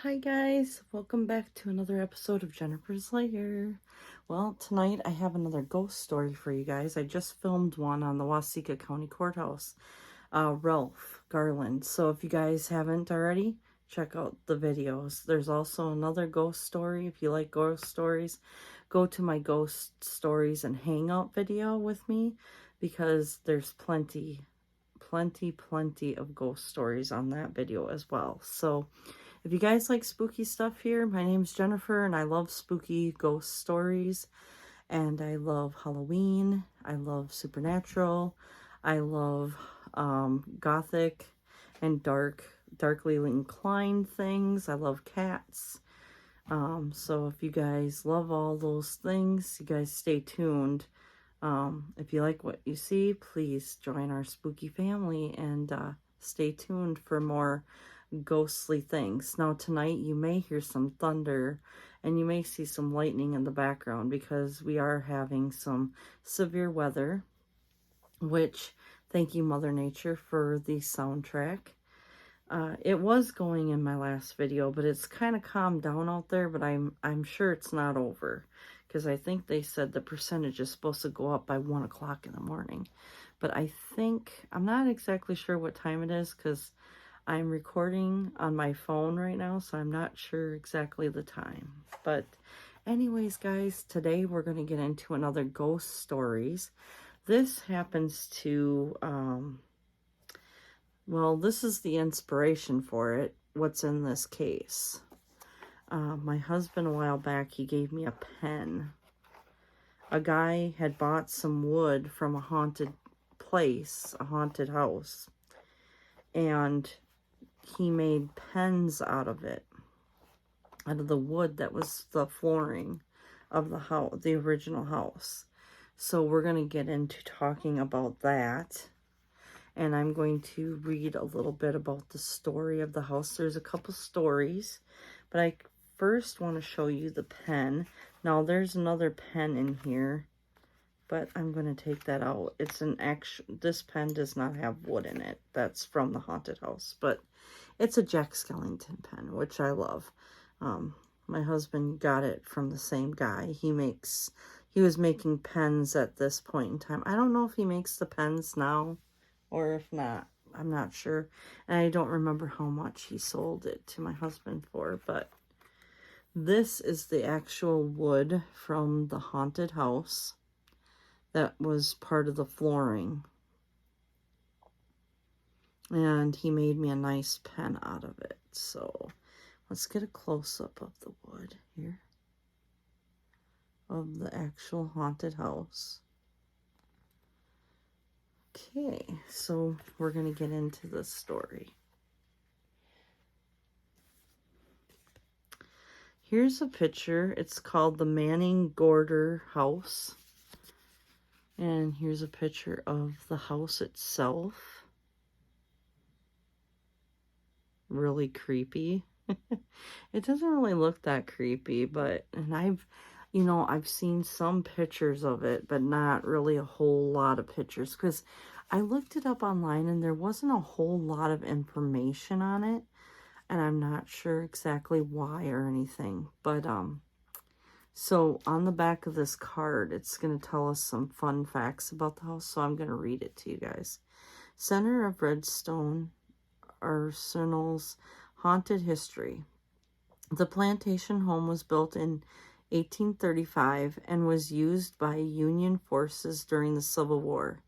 Hi guys, welcome back to another episode of Jennifer's Lair. Well, tonight I have another ghost story for you guys. I just filmed one on the Waseca County Courthouse, Ralph Garland. So if you guys haven't already, check out the videos. There's also another ghost story. If you like ghost stories, go to my ghost stories and hangout video with me because there's plenty of ghost stories on that video as well. So if you guys like spooky stuff here, my name's Jennifer and I love spooky ghost stories and I love Halloween. I love supernatural. I love gothic and darkly inclined things. I love cats. So if you guys love all those things, you guys stay tuned. If you like what you see, please join our spooky family and stay tuned for more ghostly things. Now tonight you may hear some thunder and you may see some lightning in the background because we are having some severe weather, which thank you Mother Nature for the soundtrack. It was going in my last video, but it's kind of calmed down out there, but I'm sure it's not over because I think they said the percentage is supposed to go up by 1 o'clock in the morning. But I'm not exactly sure what time it is because I'm recording on my phone right now, so I'm not sure exactly the time. But anyways, guys, today we're going to get into another ghost stories. This happens to, well, this is the inspiration for it, what's in this case. My husband, a while back, he gave me a pen. A guy had bought some wood from a haunted place, a haunted house, and he made pens out of it, out of the wood that was the flooring of the house, the original house. So we're going to get into talking about that. And I'm going to read a little bit about the story of the house. There's a couple stories, but I first want to show you the pen. Now there's another pen in here, but I'm going to take that out. It's an actual, this pen does not have wood in it. That's from the haunted house, but it's a Jack Skellington pen, which I love. My husband got it from the same guy. He was making pens at this point in time. I don't know if he makes the pens now or if not. I'm not sure. And I don't remember how much he sold it to my husband for, but this is the actual wood from the haunted house that was part of the flooring. And he made me a nice pen out of it. So let's get a close-up of the wood here. Of the actual haunted house. Okay, so we're going to get into this story. Here's a picture. It's called the Manning Gorder House. And here's a picture of the house itself. Really creepy. It doesn't really look that creepy, but, and I've seen some pictures of it, but not really a whole lot of pictures, because I looked it up online and there wasn't a whole lot of information on it, and I'm not sure exactly why or anything, but, so on the back of this card, it's going to tell us some fun facts about the house, so I'm going to read it to you guys. Center of Redstone Arsenal's haunted history. The plantation home was built in 1835 and was used by Union forces during the Civil War.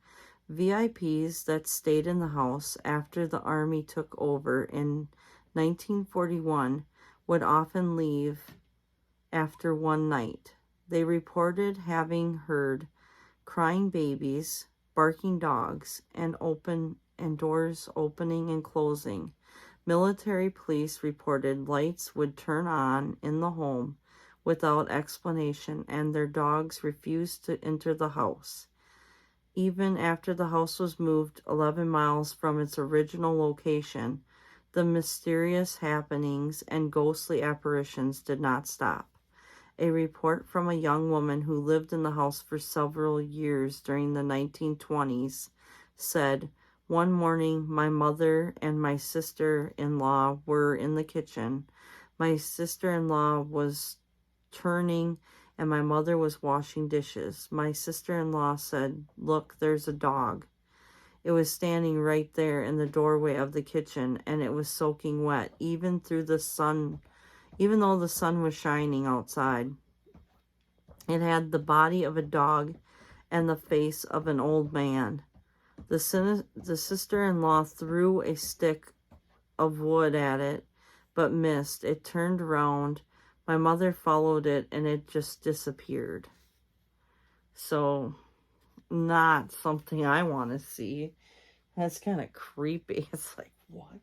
VIPs that stayed in the house after the Army took over in 1941 would often leave after one night. They reported having heard crying babies, barking dogs, and doors opening and closing. Military police reported lights would turn on in the home without explanation, and their dogs refused to enter the house. Even after the house was moved 11 miles from its original location, the mysterious happenings and ghostly apparitions did not stop. A report from a young woman who lived in the house for several years during the 1920s said, "One morning, my mother and my sister-in-law were in the kitchen. My sister-in-law was turning and my mother was washing dishes. My sister-in-law said, "Look, there's a dog." It was standing right there in the doorway of the kitchen, and it was soaking wet, even though the sun was shining outside. It had the body of a dog and the face of an old man. The sister-in-law threw a stick of wood at it, but missed. It turned around. My mother followed it, and it just disappeared. So, not something I want to see. That's kind of creepy. It's like, what?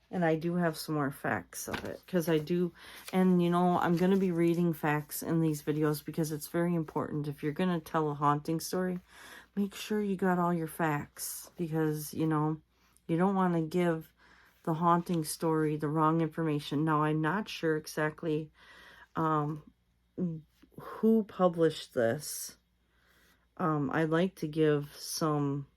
And I do have some more facts of it, because I do, and you know, I'm going to be reading facts in these videos because it's very important. If you're going to tell a haunting story, make sure you got all your facts, because, you know, you don't want to give the haunting story the wrong information. Now, I'm not sure exactly who published this. I'd like to give some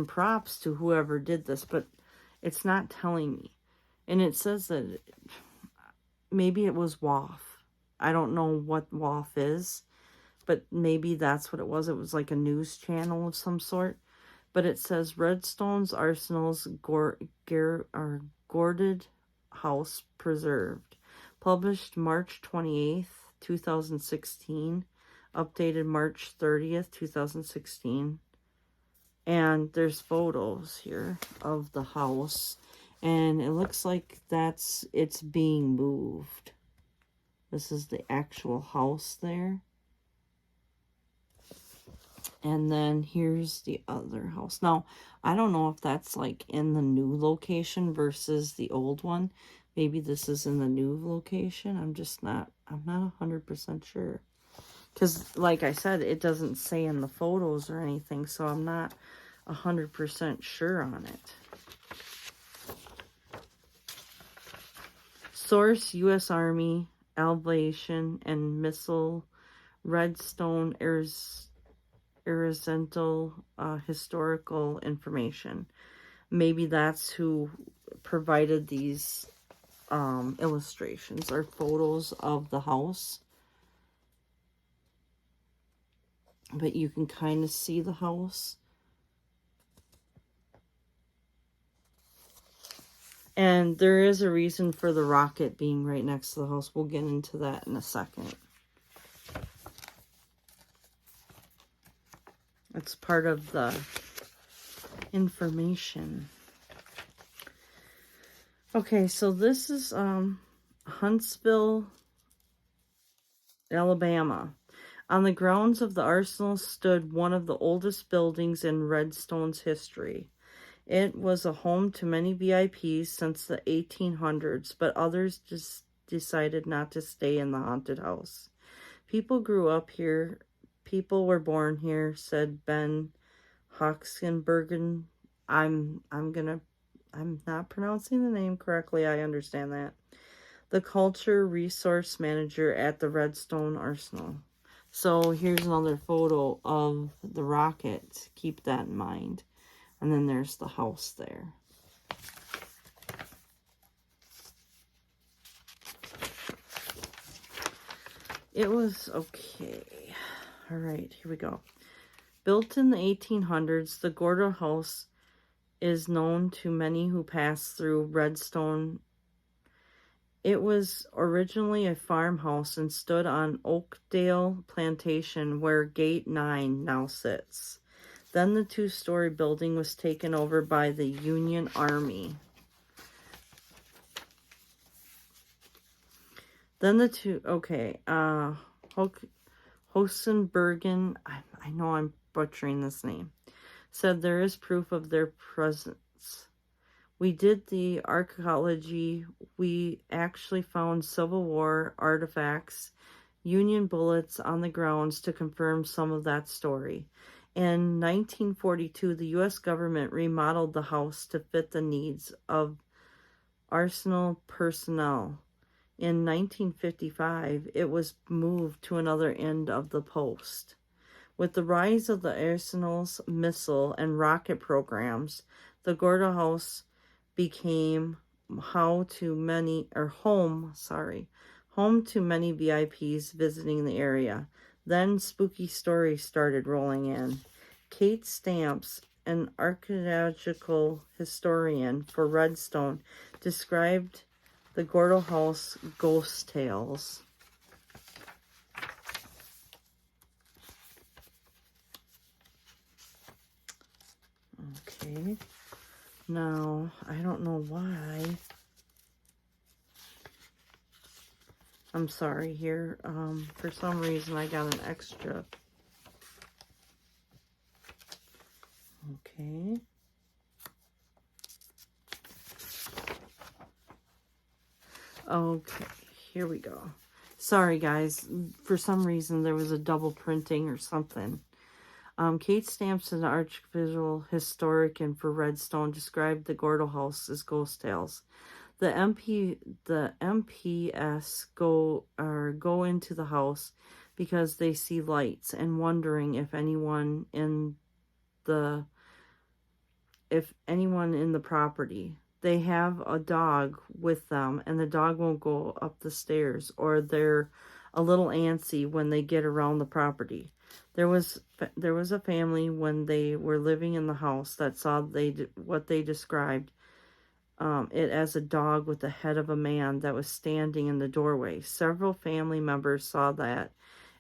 props to whoever did this, but it's not telling me. And it says that maybe it was WAF. I don't know what WAF is, but maybe that's what it was. It was like a news channel of some sort. But it says Redstone's Arsenal's Gorded House Preserved. Published March 28th, 2016. Updated March 30th, 2016. And there's photos here of the house. And it looks like it's being moved. This is the actual house there. And then here's the other house. Now, I don't know if that's like in the new location versus the old one. Maybe this is in the new location. I'm not 100% sure. Because, like I said, it doesn't say in the photos or anything, so I'm not 100% sure on it. Source: U.S. Army, Aviation and Missile, Redstone, Horizontal Historical Information. Maybe that's who provided these illustrations or photos of the house. But you can kind of see the house. And there is a reason for the rocket being right next to the house. We'll get into that in a second. It's part of the information. Okay, so this is Huntsville, Alabama. On the grounds of the arsenal stood one of the oldest buildings in Redstone's history. It was a home to many VIPs since the 1800s, but others just decided not to stay in the haunted house. People grew up here. People were born here, said Ben Hoxenbergen. I'm not pronouncing the name correctly. I understand that. The culture resource manager at the Redstone Arsenal. So here's another photo of the rocket. Keep that in mind. And then there's the house there. It was okay. All right, here we go. Built in the 1800s, the Gordo House is known to many who pass through Redstone. It was originally a farmhouse and stood on Oakdale Plantation, where Gate 9 now sits. Then the two-story building was taken over by the Union Army. Then the Hosenbergen, I know I'm butchering this name, said there is proof of their presence. We did the archaeology. We actually found Civil War artifacts, Union bullets on the grounds to confirm some of that story. In 1942, the U.S. government remodeled the house to fit the needs of Arsenal personnel. In 1955, it was moved to another end of the post. With the rise of the arsenals, missile, and rocket programs, the Gordo House became home to many VIPs visiting the area. Then spooky stories started rolling in. Kate Stamps, an archaeological historian for Redstone, described the Gordo House ghost tales. Okay. Now, I don't know why. I'm sorry here. For some reason, I got an extra. Okay. Okay, here we go. Sorry, guys. For some reason, there was a double printing or something. Kate Stamps, an archivisual historian for Redstone, described the Gordo House as ghost tales. The MPS go into the house because they see lights and wondering if anyone in the property. They have a dog with them, and the dog won't go up the stairs, or they're a little antsy when they get around the property. There was a family when they were living in the house that saw what they described it as a dog with the head of a man that was standing in the doorway. Several family members saw that,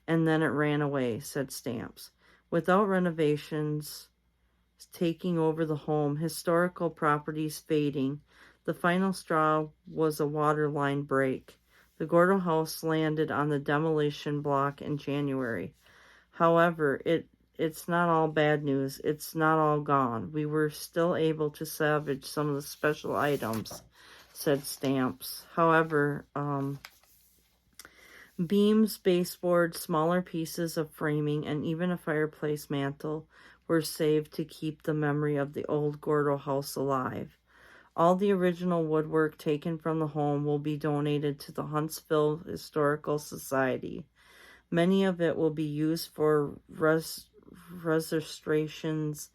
and then it ran away, said Stamps. Without renovations taking over the home, historical properties fading, the final straw was a water line break. The Gordo House landed on the demolition block in January. However, it's not all bad news. It's not all gone. We were still able to salvage some of the special items, said Stamps. However, beams, baseboards, smaller pieces of framing, and even a fireplace mantle were saved to keep the memory of the old Gordo House alive. All the original woodwork taken from the home will be donated to the Huntsville Historical Society. Many of it will be used for restorations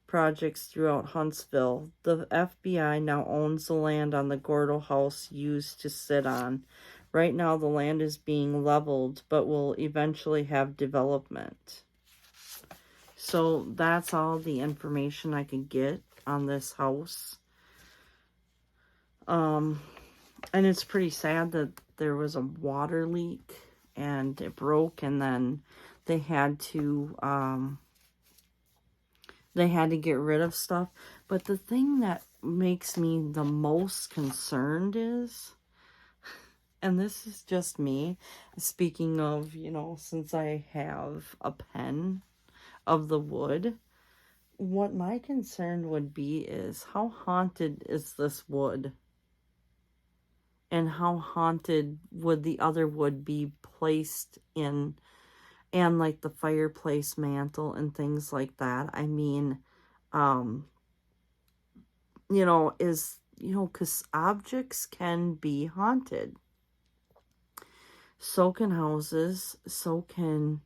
projects throughout Huntsville. The FBI now owns the land on the Gordo House used to sit on. Right now, the land is being leveled, but will eventually have development. So that's all the information I could get on this house. And it's pretty sad that there was a water leak and it broke, and then they had to get rid of stuff. But the thing that makes me the most concerned is, and this is just me, speaking of, since I have a pen of the wood, what my concern would be is how haunted is this wood? And how haunted would the other wood be placed in, and like the fireplace mantle and things like that. I mean, because objects can be haunted. So can houses, so can,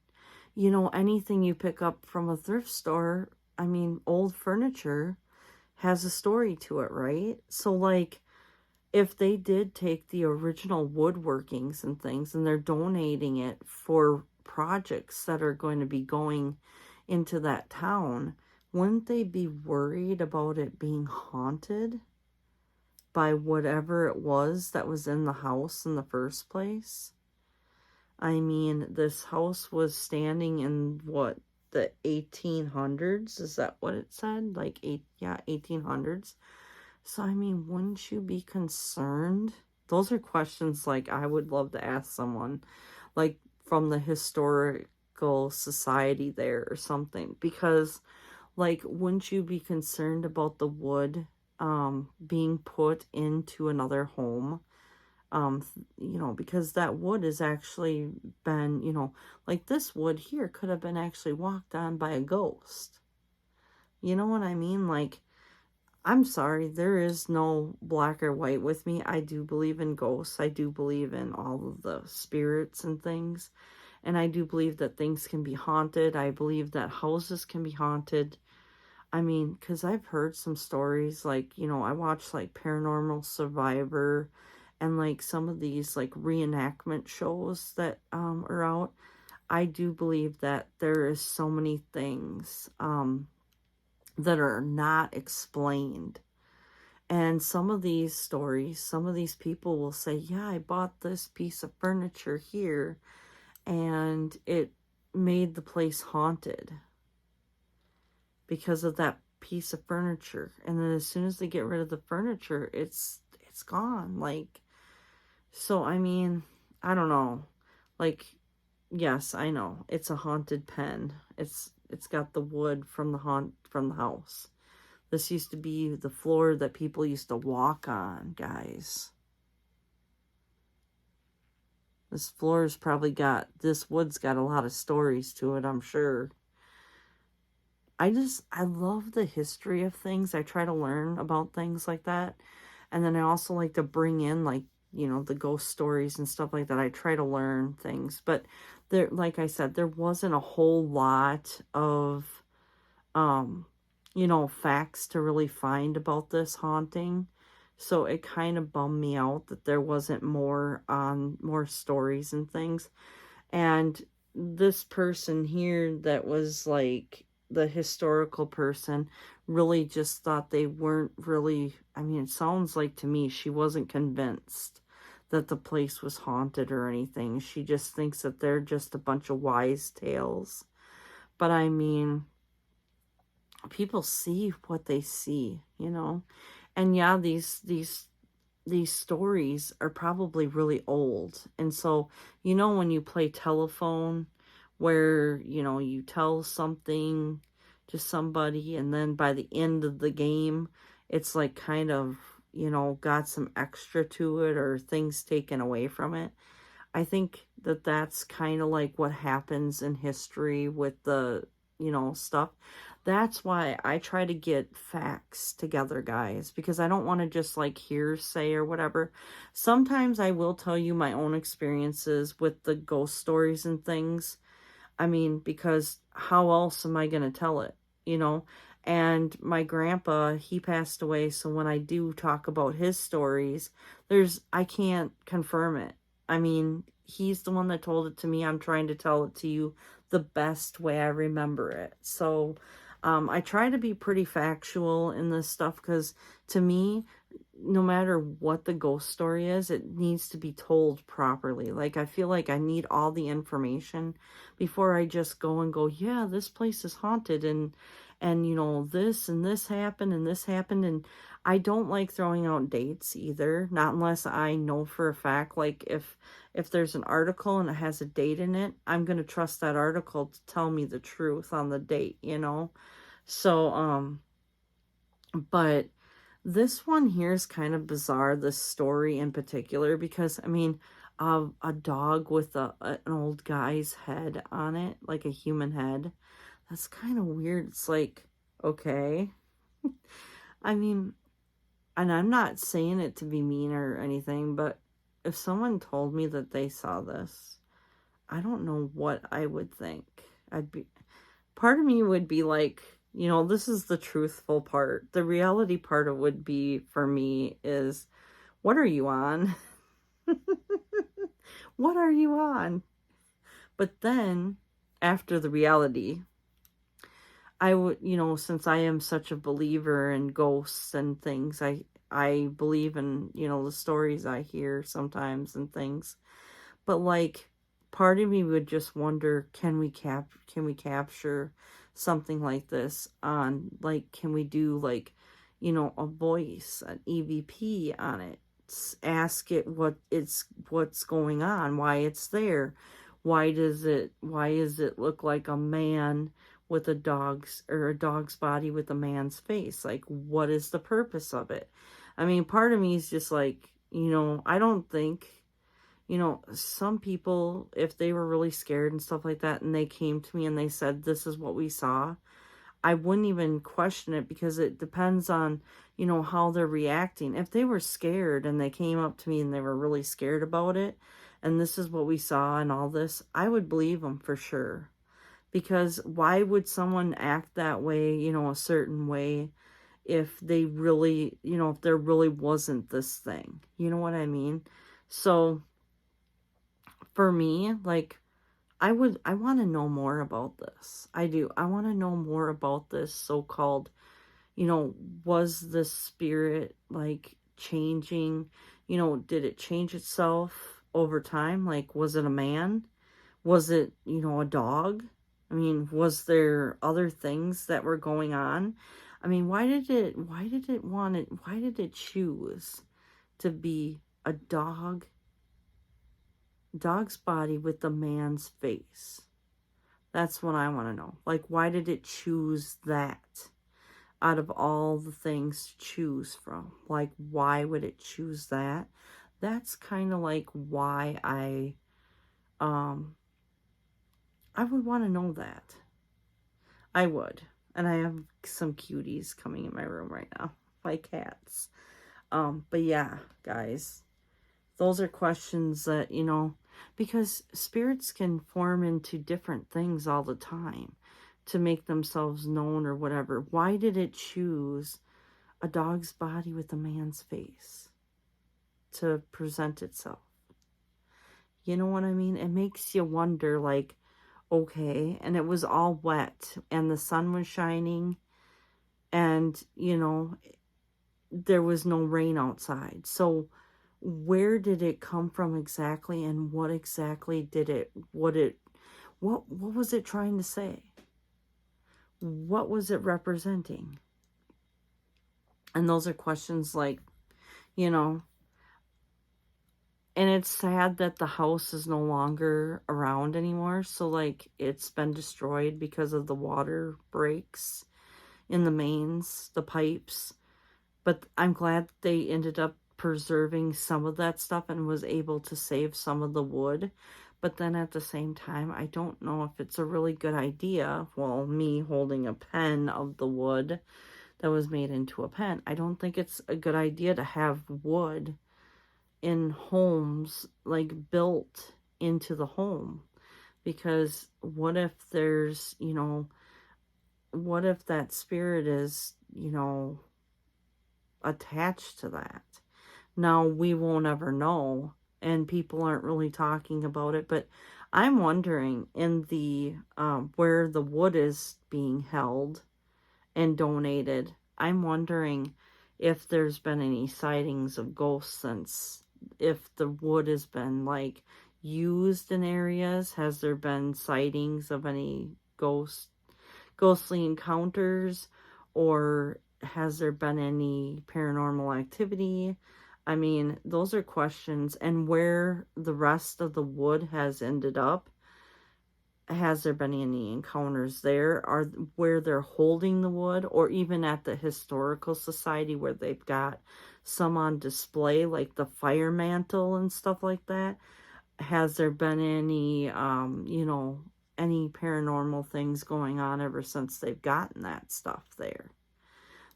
anything you pick up from a thrift store. I mean, old furniture has a story to it, right? So, like, if they did take the original woodworkings and things and they're donating it for projects that are going to be going into that town, wouldn't they be worried about it being haunted by whatever it was that was in the house in the first place? I mean, this house was standing in the 1800s? Is that what it said? Like 1800s. So, I mean, wouldn't you be concerned? Those are questions, like, I would love to ask someone, like, from the historical society there or something. Because, like, wouldn't you be concerned about the wood being put into another home? Because that wood has actually been, like, this wood here could have been actually walked on by a ghost. You know what I mean? Like, I'm sorry, there is no black or white with me. I do believe in ghosts. I do believe in all of the spirits and things. And I do believe that things can be haunted. I believe that houses can be haunted. I mean, because I've heard some stories, like, I watch like Paranormal Survivor and like some of these like reenactment shows that are out. I do believe that there is so many things that are not explained. And some of these stories, some of these people will say, yeah, I bought this piece of furniture here and it made the place haunted because of that piece of furniture. And then as soon as they get rid of the furniture, it's gone. Like, so I mean, I don't know. Like, yes, I know it's a haunted pen. It's got the wood from the house. This used to be the floor that people used to walk on, guys. This floor's probably got, this wood's got a lot of stories to it, I'm sure. I love the history of things. I try to learn about things like that. And then I also like to bring in, like, the ghost stories and stuff like that. I try to learn things. But there, like I said, there wasn't a whole lot of, facts to really find about this haunting. So it kind of bummed me out that there wasn't more stories and things. And this person here that was like the historical person really just thought they weren't really, I mean, it sounds like to me she wasn't convinced that the place was haunted or anything. She just thinks that they're just a bunch of wise tales. But I mean, people see what they see, and yeah, these stories are probably really old. And so, when you play telephone, where, you tell something to somebody and then by the end of the game, it's like kind of, got some extra to it or things taken away from it. I think that that's kind of like what happens in history with the, stuff. That's why I try to get facts together, guys, because I don't want to just like hearsay or whatever. Sometimes I will tell you my own experiences with the ghost stories and things. I mean, because how else am I going to tell it, And my grandpa, he passed away, so when I do talk about his stories, I can't confirm it. I mean, he's the one that told it to me. I'm trying to tell it to you the best way I remember it. So, I try to be pretty factual in this stuff because to me, no matter what the ghost story is, it needs to be told properly. Like, I feel like I need all the information before I just go, yeah, this place is haunted and this and this happened and this happened. And I don't like throwing out dates either, not unless I know for a fact. Like, if there's an article and it has a date in it, I'm going to trust that article to tell me the truth on the date, So, but this one here is kind of bizarre, this story in particular, because, I mean, a dog with an old guy's head on it, like a human head, that's kind of weird. It's like, okay. I mean, and I'm not saying it to be mean or anything, but if someone told me that they saw this, I don't know what I would think. Part of me would be like, this is the truthful part. The reality part of would be for me is, what are you on? What are you on? But then after the reality, I would, since I am such a believer in ghosts and things, I believe in, the stories I hear sometimes and things. But like, part of me would just wonder, can we capture something like this on, like, can we do like, a voice, an EVP on it, ask it what's going on, why it's there, why is it look like a man with a dog's body with a man's face? Like, what is the purpose of it? I mean, part of me is just like, I don't think, some people, if they were really scared and stuff like that, and they came to me and they said, this is what we saw, I wouldn't even question it, because it depends on, how they're reacting. If they were scared and they came up to me and they were really scared about it, and this is what we saw and all this, I would believe them for sure. Because why would someone act that way, you know, a certain way, if they really, you know, if there really wasn't this thing? You know what I mean? So for me, like, I want to know more about this. I do. I want to know more about this so-called, you know, was the spirit like changing? You know, did it change itself over time? Like, was it a man? Was it, you know, a dog? I mean, was there other things that were going on? I mean, why did it choose to be a dog's body with a man's face? That's what I want to know. Like, why did it choose that out of all the things to choose from? Like, why would it choose that? That's kind of like why I would want to know that. I would. And I have some cuties coming in my room right now. My cats. But yeah, guys. Those are questions that, you know, because spirits can form into different things all the time to make themselves known or whatever. Why did it choose a dog's body with a man's face to present itself? You know what I mean? It makes you wonder, like, okay, and it was all wet and the sun was shining and, you know, there was no rain outside. So where did it come from exactly, and what exactly did it, what was it trying to say? What was it representing? And those are questions, like, you know, and it's sad that the house is no longer around anymore. So, like, it's been destroyed because of the water breaks in the mains, the pipes. But I'm glad they ended up preserving some of that stuff and was able to save some of the wood. But then at the same time, I don't know if it's a really good idea. Well, me holding a pen of the wood that was made into a pen, I don't think it's a good idea to have wood in homes, like, built into the home. Because what if there's, you know, what if that spirit is, you know, attached to that? Now, we won't ever know, and people aren't really talking about it, but I'm wondering, in the where the wood is being held and donated, I'm wondering if there's been any sightings of ghosts, since if the wood has been, like, used in areas. Has there been sightings of any ghostly encounters, or has there been any paranormal activity? I mean, those are questions. And where the rest of the wood has ended up, has there been any encounters there? Are where they're holding the wood, or even at the historical society where they've got some on display, like the fire mantle and stuff like that? Has there been any you know, any paranormal things going on ever since they've gotten that stuff there?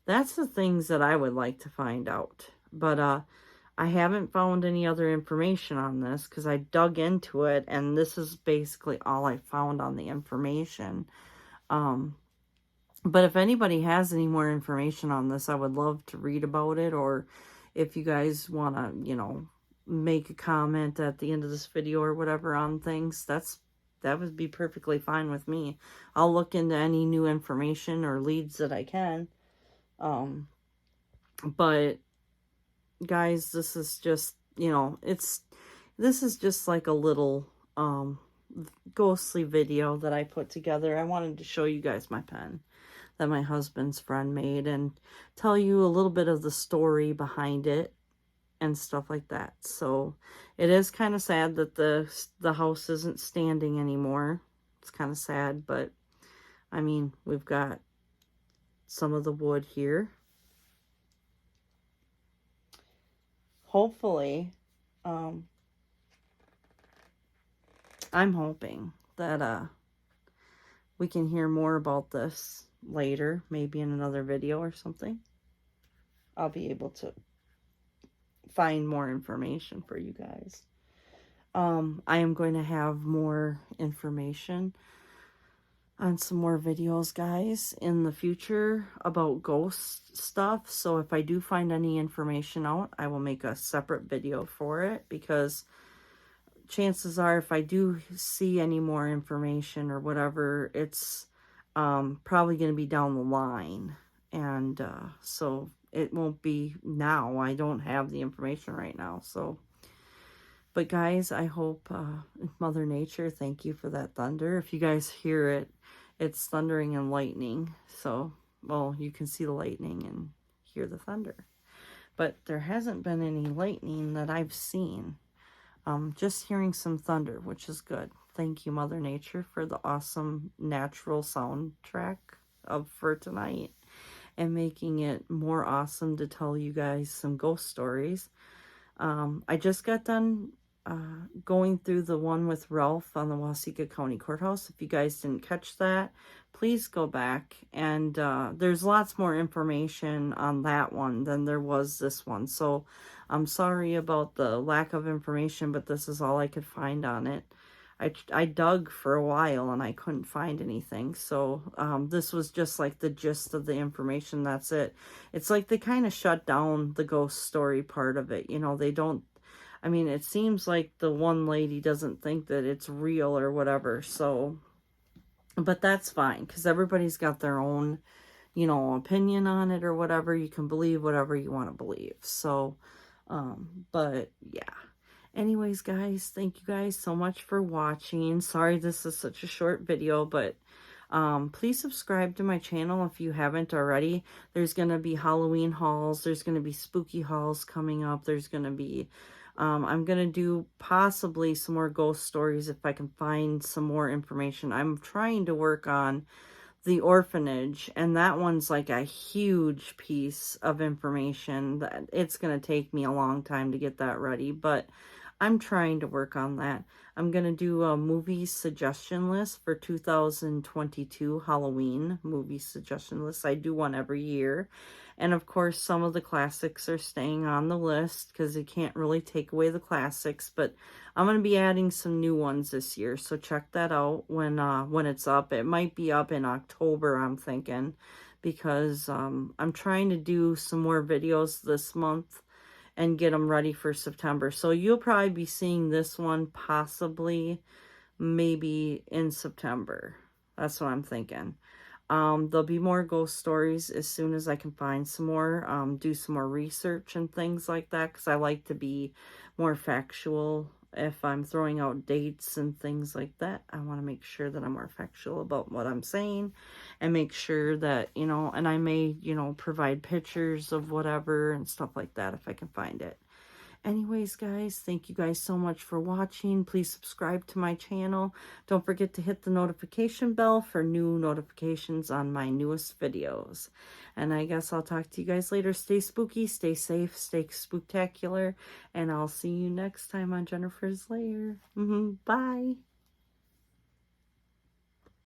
That's the things that I would like to find out. But I haven't found any other information on this because I dug into it, and this is basically all I found on the information. But if anybody has any more information on this, I would love to read about it. Or if you guys want to, you know, make a comment at the end of this video or whatever on things, that would be perfectly fine with me. I'll look into any new information or leads that I can. But guys, this is just, you know, this is just like a little ghostly video that I put together. I wanted to show you guys my pen that my husband's friend made and tell you a little bit of the story behind it and stuff like that. So it is kind of sad that the house isn't standing anymore. It's kind of sad, but I mean, we've got some of the wood here. Hopefully, I'm hoping that we can hear more about this later, maybe in another video or something. I'll be able to find more information for you guys. I am going to have more information on some more videos, guys, in the future about ghost stuff. So if I do find any information out, I will make a separate video for it, because chances are if I do see any more information or whatever, it's probably going to be down the line. And so it won't be now. I don't have the information right now. So, but guys, I hope Mother Nature, thank you for that thunder. If you guys hear it, it's thundering and lightning. So, well, you can see the lightning and hear the thunder. But there hasn't been any lightning that I've seen. Just hearing some thunder, which is good. Thank you, Mother Nature, for the awesome natural soundtrack for tonight, and making it more awesome to tell you guys some ghost stories. I just got done going through the one with Ralph on the Waseca County Courthouse. If you guys didn't catch that, please go back. And there's lots more information on that one than there was this one. So I'm sorry about the lack of information, but this is all I could find on it. I dug for a while and I couldn't find anything. So this was just like the gist of the information. That's it. It's like they kind of shut down the ghost story part of it. You know, they don't, I mean, it seems like the one lady doesn't think that it's real or whatever. So, but that's fine, because everybody's got their own, you know, opinion on it or whatever. You can believe whatever you want to believe. So, but yeah. Anyways, guys, thank you guys so much for watching. Sorry this is such a short video, but please subscribe to my channel if you haven't already. There's going to be Halloween hauls. There's going to be spooky hauls coming up. There's going to be, I'm going to do possibly some more ghost stories if I can find some more information. I'm trying to work on the orphanage, and that one's like a huge piece of information that it's going to take me a long time to get that ready, but I'm trying to work on that. I'm going to do a movie suggestion list for 2022 Halloween movie suggestion list. I do one every year. And of course, some of the classics are staying on the list because you can't really take away the classics. But I'm going to be adding some new ones this year. So check that out when it's up. It might be up in October, I'm thinking, because I'm trying to do some more videos this month and get them ready for September. So you'll probably be seeing this one possibly maybe in September. That's what I'm thinking. There'll be more ghost stories as soon as I can find some more, do some more research and things like that, because I like to be more factual. If I'm throwing out dates and things like that, I want to make sure that I'm more factual about what I'm saying, and make sure that, you know, and I may, you know, provide pictures of whatever and stuff like that if I can find it. Anyways, guys, thank you guys so much for watching. Please subscribe to my channel. Don't forget to hit the notification bell for new notifications on my newest videos. And I guess I'll talk to you guys later. Stay spooky, stay safe, stay spooktacular, and I'll see you next time on Jennifer's Lair. Bye.